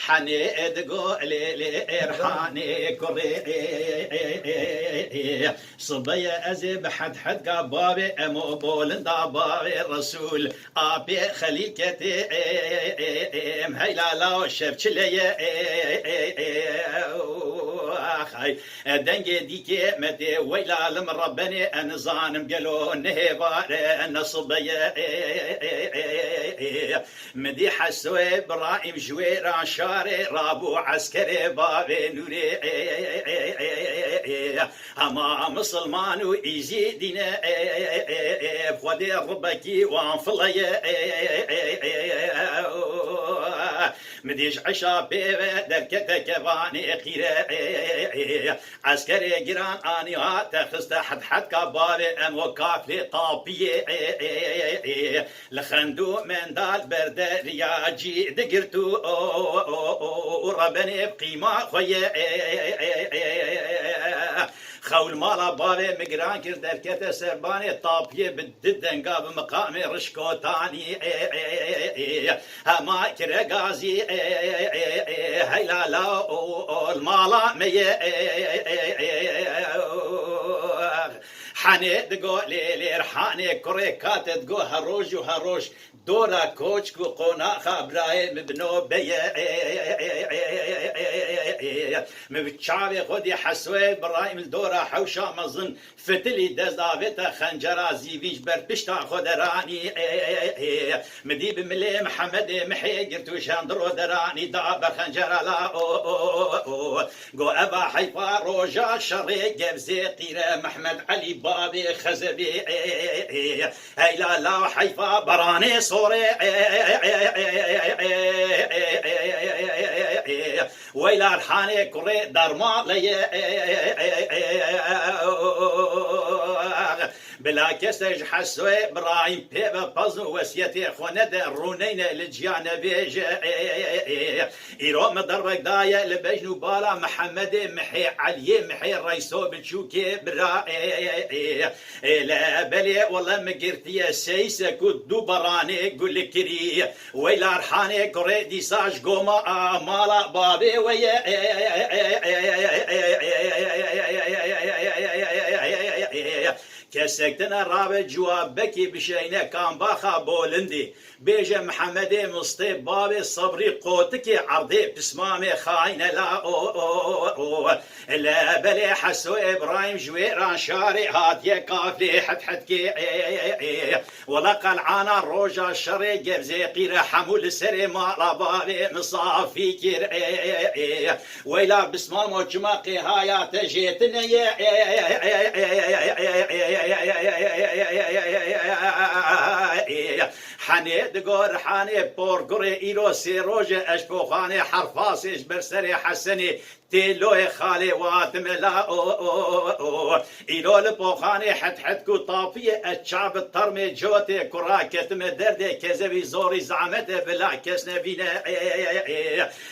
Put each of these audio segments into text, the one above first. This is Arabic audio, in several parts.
حني ادقولي لإرحاني كوري صبي أزب حد قبابي أمو بولن دابابي الرسول أبي خليكتي مهيلا لا شفت لي أخي دنجي ديكي مدي ويلا لم ربني أنزانم قالوا نهبار نصبي مدي حسوي برايم جويران شاري رابو عسكري بابي نوري اما مسلمان ويزيدنا بخدي ربكي وانفلي مديش عشا بيبه دركته كباني قيره عسكري جيران اني تخست حد كبابي ام وكافلي طابيه لخندو من دال برد رياجي دقرتو وربني بقيمه خويه خول مالا بابي مقران كر دركته سرباني طابيه بالددن قاب مقامي رشكوتاني هما كرغازي هيلا لا المالا مي حني دقو لي رحاني كوري كات دقو هروج دورا كوچكو قونا خبراي مبنو بي مبتشاوي خودي حسوي برايم الدورا حوشا مظن فتلي دزدافتا خنجرا زيفيج بربشتا خودراني مديب ملي محمد محي قرتو شاندرو دراني دابا خنجرا لا قو ابا حيفا روجا شري قبزي قيرة محمد علي بابي خزبي هيلا لا حيفا براني صوري ويلا الحاني كوري درما لي بلا كسج حسوي برايم بيبا بازو وسيتي خوند رونين لجيان بيج ايرو مدربك دايا لبجنو بالا محمد محي علي محي ريسو بتشوكي برا لا بلي والله مقرتي سيس كدو براني قول لك كري ويلا رحاني كوري دي ساج قوما مالا بابي ويا كسكتنا رابع جواب بكي بشينه كان باخا بولندي بيجا محمد مصطفى بابي صبري قوتك عرضي بسمامي خاينه لا بلي حسو ابراهيم جويران شاري هاتيه كافلي حدكي ولا قلعانا روجا الشري قبزي قيره حمول سري مالا بابي مصافي كير ويلا بسمامو جماقي هايا تجيتنا حني دقور حني بورقري إيرو سيروج أشبوخاني حرفاسيش برسري حسني تيلو خالي واتملا إيلو لبوخاني حد طافية الشعب الطرمي جوتي كراكت مدردي كزبي زوري زعمته بلا كسنا بينا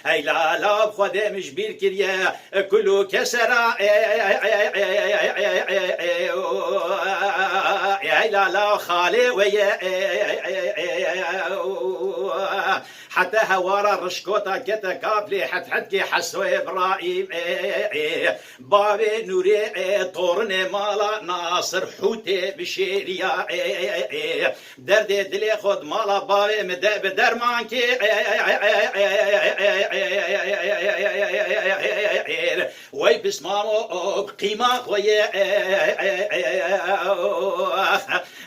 أي لا بخده مش بيركريا كلو كسرا لا خالي ويا حتى هوارا رشكوتا كتا كابلي حدكي حسوي ابراهيم بابي نوري طورني مالا ناصر حوتي بشيريا دردي دلي خود مالا بابي مدى بدرمانكي وي بسمامو بقيمة ويا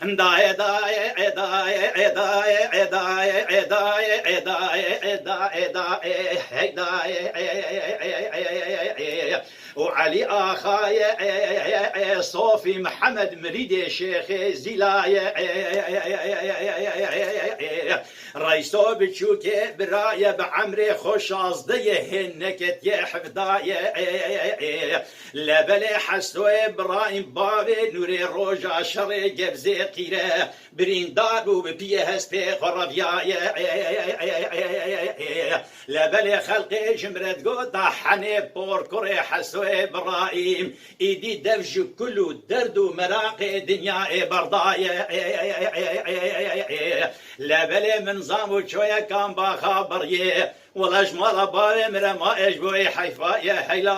داي داي داي داي داي داي وعلي آخاي صوفي محمد مريد شيخ زلايا رئيسو بتشوكي براية بعمري خوش عصدي هنكت يا حفظايا لبلي حسو إبراهيم بابي نوري روجا شري جبزي قيرة برين دارو ببيه هسبي خرافيايا لبلي خلقي جمرت قوتا حني بور كوري حسو إبراهيم إيدي دفج كله دردو مراقي دنيا بردايا لبلي من زامو شوية كان بخبريه ولا جمال باري مرا ما اجبوي حيفا يا حيلا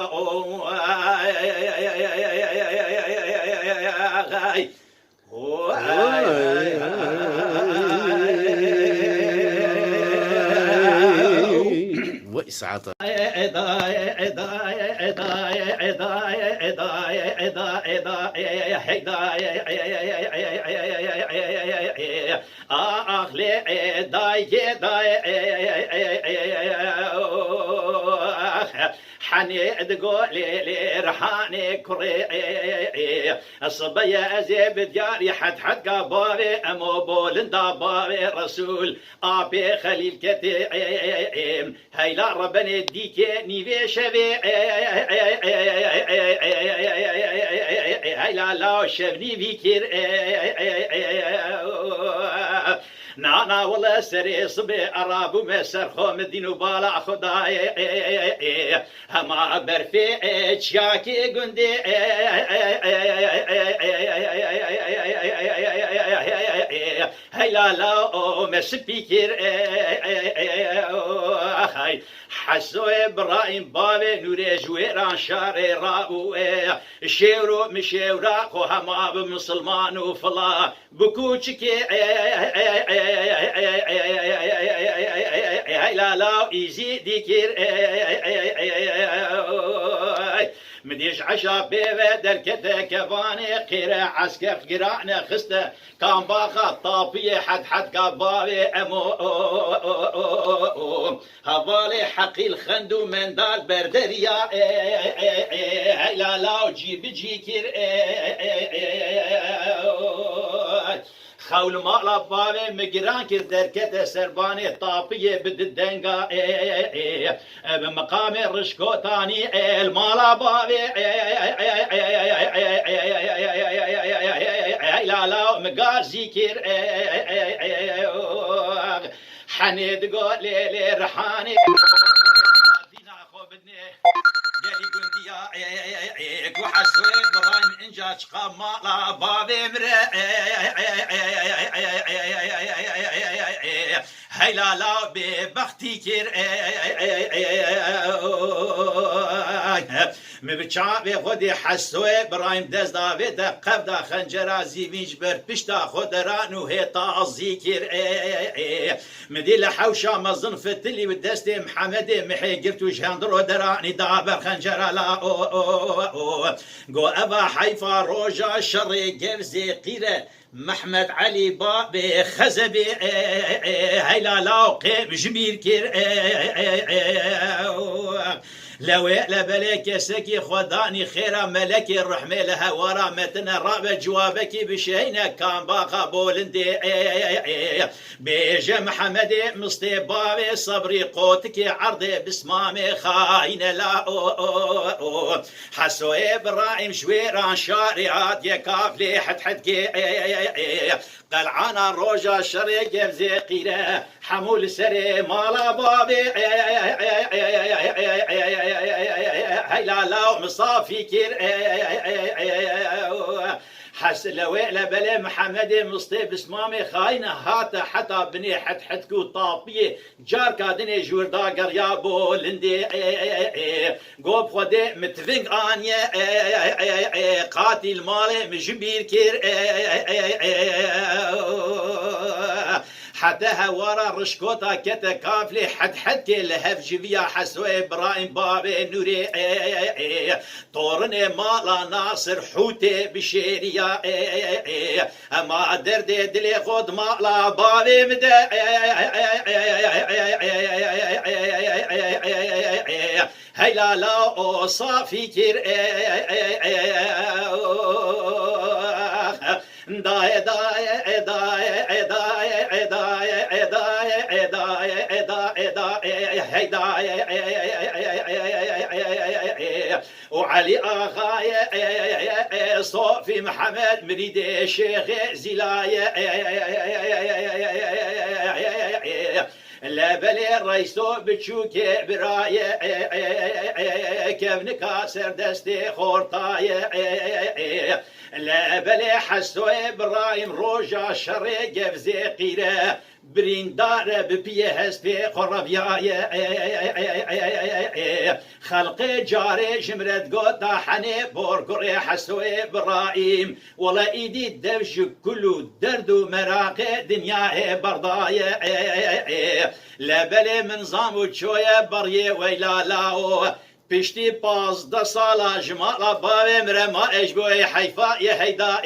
غاي وإسعاط حني تقولي رحاني كري الصبية أزيب دياري حد قباري أمو بولندا باري رسول أبي خليل كتيم هيلا ربنا ديك نيفي شبي هيلا لا شبني بكير نانا والله سري صبي أرابو مسر خوم دينو بالا خداي هما برفي شاكي قندي هيلا لا مسبيكير حسو إبراهيم بابي نوري جويران شاري رابو شيرو مشيورا خو هما بمسلمان وفلا بكوشكي هيلا لا ايزي ديكير مديش عشا بيبه دركته كفاني قيرة عسكر قرانا خسته كان باخا طافية حد كبابي امو هبالي حقي الخندو من دال بردريا هيلا لا جيب جيكير خول مالا بابي مقران كر دركت سرباني طابية بددنقا بمقام الرشكوتاني المالا بابي لا لا مقازي كير حنيد قولي لي رحاني دينا خو بدني قالي قنديا وحسوي برايم انجاج قمالا بابي مرا هيلا لا ببختي كير مبچاوی خودی حسوی برایم دست داوید قبدا خنجرا زیویج بر پشتا خود رانو هیتا زیکر مدی لحوشا مزن فتلی و دست محمد محی گرتو جهاندرو درانی دابر خنجرا لا گو ابا حیفا روژا شری گرزی قیره محمد علي بابي خزبي هيلا لاقي جميل كير لو لبلك سكي خداني خيرا ملكي الرحمة لها ورامتنا راب جوابك بشينا كان باقا بولندي بيجا محمد مصطبابي صبري قوتك عرضي بسمامي خاين لا حسو إبراهيم شويران شارعات يكافلي حد قلعانا روجا شريق زي قيرة حمول سري مالا بابي هيلا لا مصافي كير حس لويلة بلا محمد مصطيب اسمامي خاينة هاتا حتى بني حدكو طابية جار كادني جوردا قريابو لندي قوب خدي متفنق آنيا قاتل مالي مجبير كير حتى هورا رشكوتا كتا كافلي حد لهف جبيا حسو إبراهيم بابي نوري طورني مالا ناصر حوتي بشيريا اما درد دلي خود مالا بابي مدا هيلا لا صافي كير داي داي داي داي داي داي هيدا وعلي آغاية صوفي محمد مريد الشيخ زلاية لا بلي رئيسو بتشوكي براية كيف نكاسر دستي خورطاية لا بلي حسو إبراهيم روجا شري جفزي قيرة بريندار ببيه هسبي قربياية خلقي جاري جمرد قوتا حني بورقري حسو إبراهيم ولا إيدي الدفش كله درد ومراقي دنياه برضاية لا بلي من زامو شوية بريه ويلا لاو پشتی 15 سالا جمالا باوی مرما اجبوی حیفا یه هیدا